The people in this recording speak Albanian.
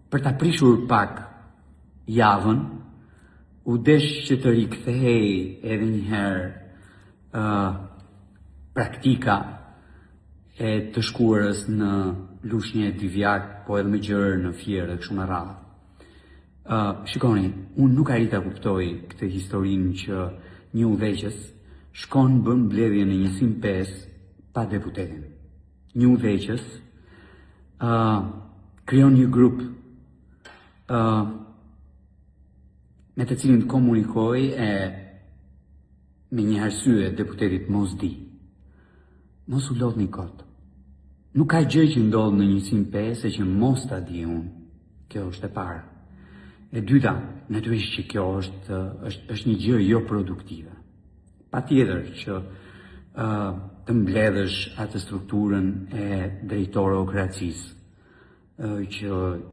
për ta prishur pak javën, u desh që të rikthehej edhe njëherë praktika e të shkuarës në lushnjë Divjak, po edhe me gjërë në Fierë dhe kështu me radhë. Shikoni, unë nuk arrita kuptoj këtë historinë që një udhëheqës shkon bën mbledhje në 105 pa deputetin. Një udhëheqës krijon një grup me të cilin të komunikoj e me një arsye deputetit mos di. Mos u lodhni kot. Nuk ka gjë që ndodh në 105 e që mos ta di unë. Kjo është e para. E dyta, natyrisht që kjo është një gjë jo produktive. Patjetër që të mbledhësh atë strukturën e drejtorokracisë që